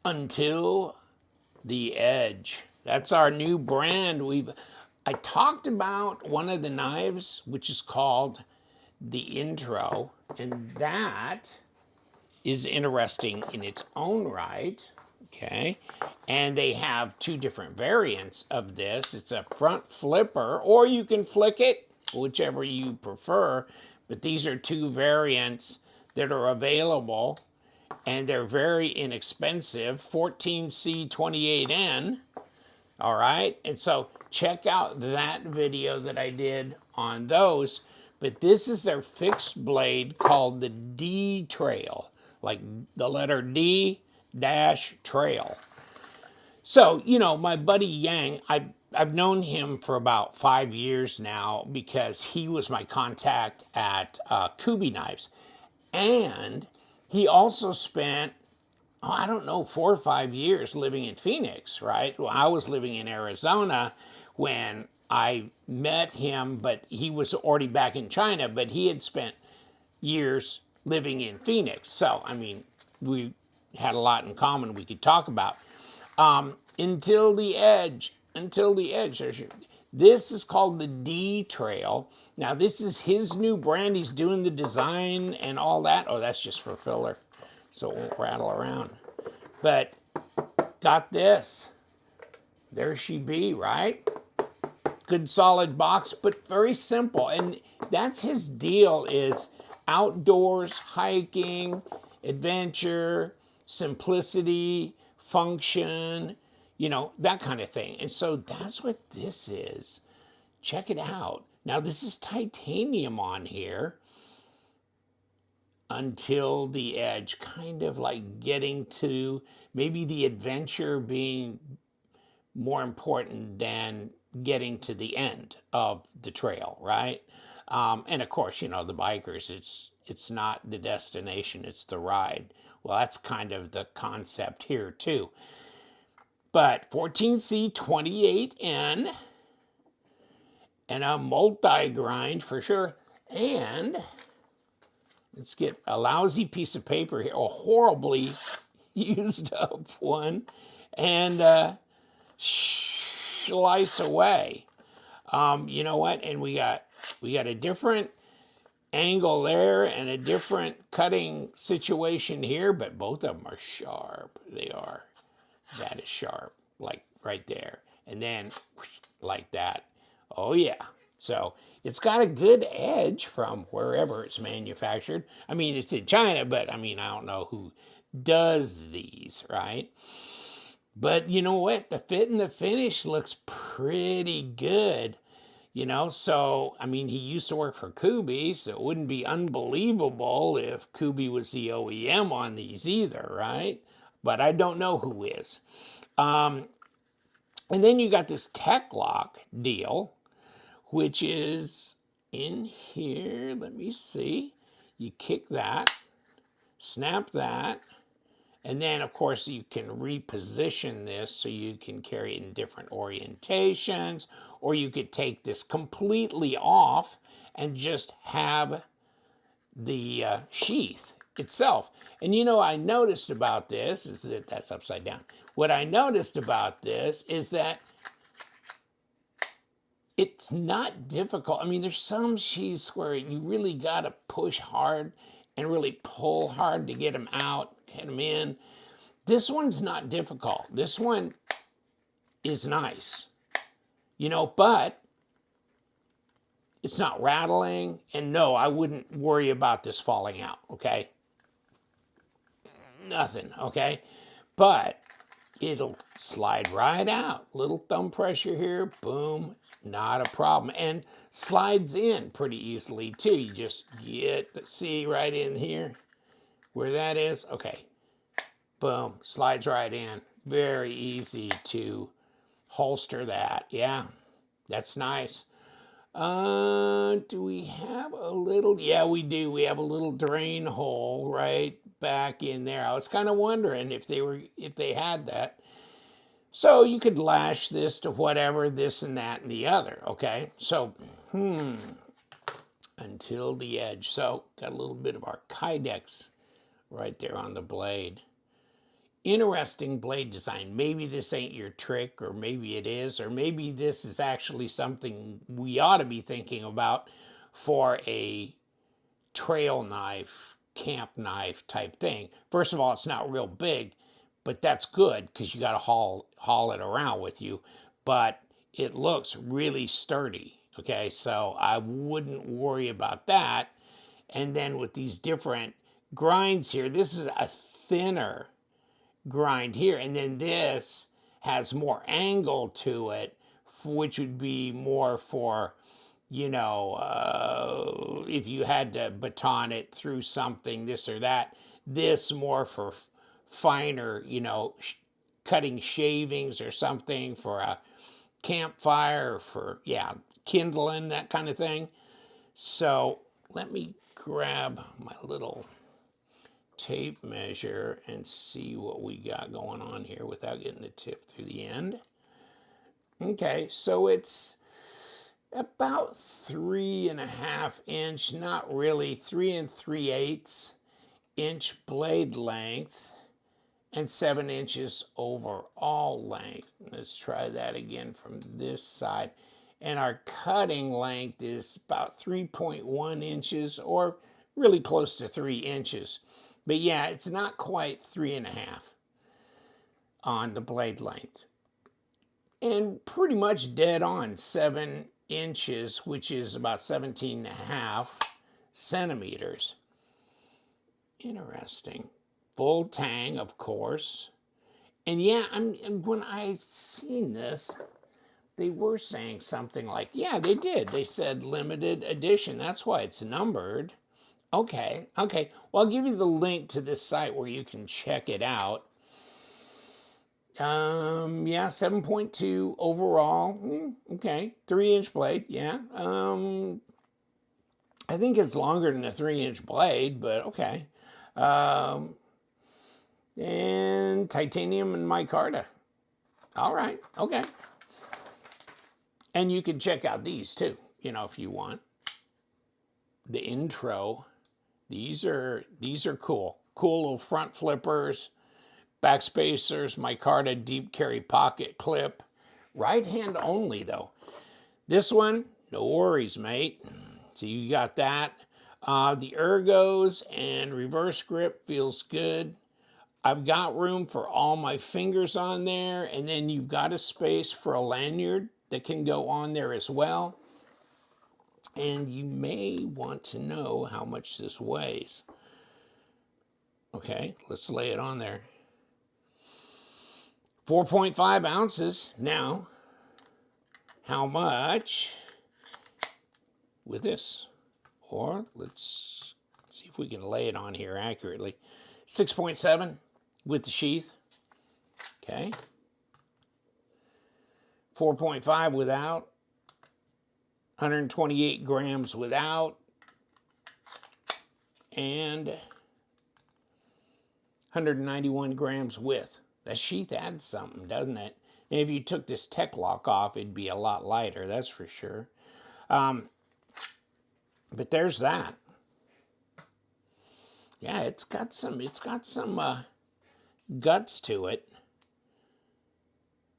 Until the Edge. That's our new brand. I talked about one of the knives, which is called the Intro, and that is interesting in its own right. Okay, and they have two different variants of this. It's a front flipper, or you can flick it, whichever you prefer. But these are two variants that are available, and they're very inexpensive. 14C28N. All right, and so check out that video that I did on those. But this is their fixed blade called the D Trail, like the letter D dash trail. So, my buddy Yang, I've known him for about 5 years now because he was my contact at U.t.e Knives. And he also spent, I don't know, 4 or 5 years living in Phoenix, right? Well, I was living in Arizona when I met him, but he was already back in China, but he had spent years living in Phoenix. So, we had a lot in common we could talk about. Until the Edge. This is called the D Trail. Now, this is his new brand. He's doing the design and all that. Oh, that's just for filler, so it won't rattle around. But got this. There she be, right? Good solid box, but very simple. And that's his deal, is outdoors, hiking, adventure, simplicity, function, that kind of thing. And so that's what this is. Check it out. Now, this is titanium on here. Until the Edge, kind of like getting to maybe the adventure being more important than getting to the end of the trail, right? And of course, the bikers, it's not the destination, it's the ride. Well, that's kind of the concept here too. But 14C28N and a multi-grind for sure. And let's get a lousy piece of paper here, a horribly used up one, and slice away. You know what? And we got a different angle there and a different cutting situation here, but both of them are sharp. They are. That is sharp, like right there. And then like that. Oh yeah. So it's got a good edge from wherever it's manufactured. It's in China, but I don't know who does these, right? But you know what? The fit and the finish looks pretty good. So, he used to work for U.t.e, so it wouldn't be unbelievable if U.t.e was the OEM on these either, right? But I don't know who is. And then you got this Tech Lock deal, which is in here. Let me see. You kick that, snap that, and then, of course, you can reposition this so you can carry it in different orientations, or you could take this completely off and just have the sheath itself. And I noticed about this is that that's upside down. What I noticed about this is that it's not difficult. There's some sheaths where you really got to push hard and really pull hard to get them out, get them in. This one's not difficult. This one is nice, but it's not rattling. And no, I wouldn't worry about this falling out, okay? Nothing, okay? But it'll slide right out. Little thumb pressure here, boom, not a problem. And slides in pretty easily too. You just see right in here where that is? Okay, boom, slides right in. Very easy to holster that. Yeah, that's nice. Do we have a little? Yeah, we do. We have a little drain hole right back in there. I was kind of wondering if they had that. So you could lash this to whatever, this and that and the other. Okay, so until the Edge. So got a little bit of our Kydex right there on the blade. interesting blade design. Maybe this ain't your trick, or maybe it is, or maybe this is actually something we ought to be thinking about for a trail knife, camp knife type thing. First of all, it's not real big, but that's good because you got to haul it around with you. But it looks really sturdy. Okay, so I wouldn't worry about that. And then with these different grinds here, this is a thinner grind here, and then this has more angle to it, which would be more for, if you had to baton it through something, this or that. This more for finer, cutting shavings or something for a campfire, for, kindling, that kind of thing. So let me grab my little tape measure and see what we got going on here without getting the tip through the end. Okay, so it's about 3.5 inch, not really, 3 3/8 inch blade length and 7 inches overall length. Let's try that again from this side. And our cutting length is about 3.1 inches, or really close to 3 inches. But yeah, it's not quite 3.5 on the blade length. And pretty much dead on 7 inches, which is about 17.5 centimeters. Interesting. Full tang, of course. And yeah, when I seen this, they were saying something like, yeah, they did. They said limited edition. That's why it's numbered. Okay. Well, I'll give you the link to this site where you can check it out. 7.2 overall. Okay. 3-inch blade. Yeah. I think it's longer than a 3-inch blade, but okay. And titanium and micarta. All right. Okay. And you can check out these too, if you want. The intro. These are cool. Cool little front flippers, back spacers, micarta deep carry pocket clip. Right hand only though. This one, no worries, mate. So you got that. The ergos and reverse grip feels good. I've got room for all my fingers on there, and then you've got a space for a lanyard that can go on there as well. And you may want to know how much this weighs. Okay, let's lay it on there. 4.5 ounces. Now, how much with this? Or let's see if we can lay it on here accurately. 6.7 with the sheath. Okay. 4.5 without. 128 grams without. And 191 grams with. That sheath adds something, doesn't it? And if you took this tech lock off, it'd be a lot lighter, that's for sure. But there's that. Yeah, it's got some guts to it.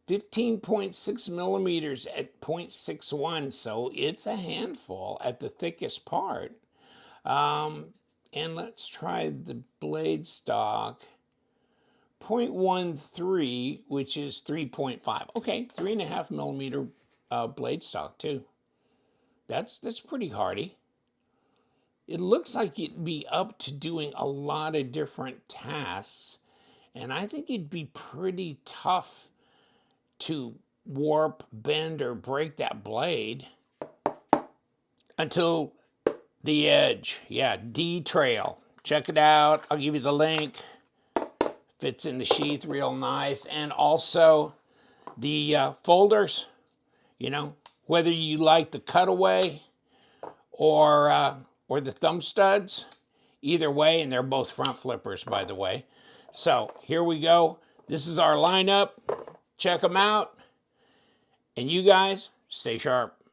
15.6 millimeters at 0.61, so it's a handful at the thickest part. And let's try the blade stock. 0.13, which is 3.5. Okay, 3.5 millimeter blade stock too. That's pretty hardy. It looks like it'd be up to doing a lot of different tasks, and I think it'd be pretty tough to warp, bend, or break that blade until the edge. Yeah, D trail. Check it out. I'll give you the link. Fits in the sheath real nice. And also the folders, whether you like the cutaway or the thumb studs, either way, and they're both front flippers, by the way. So here we go. This is our lineup. Check them out. And you guys, stay sharp.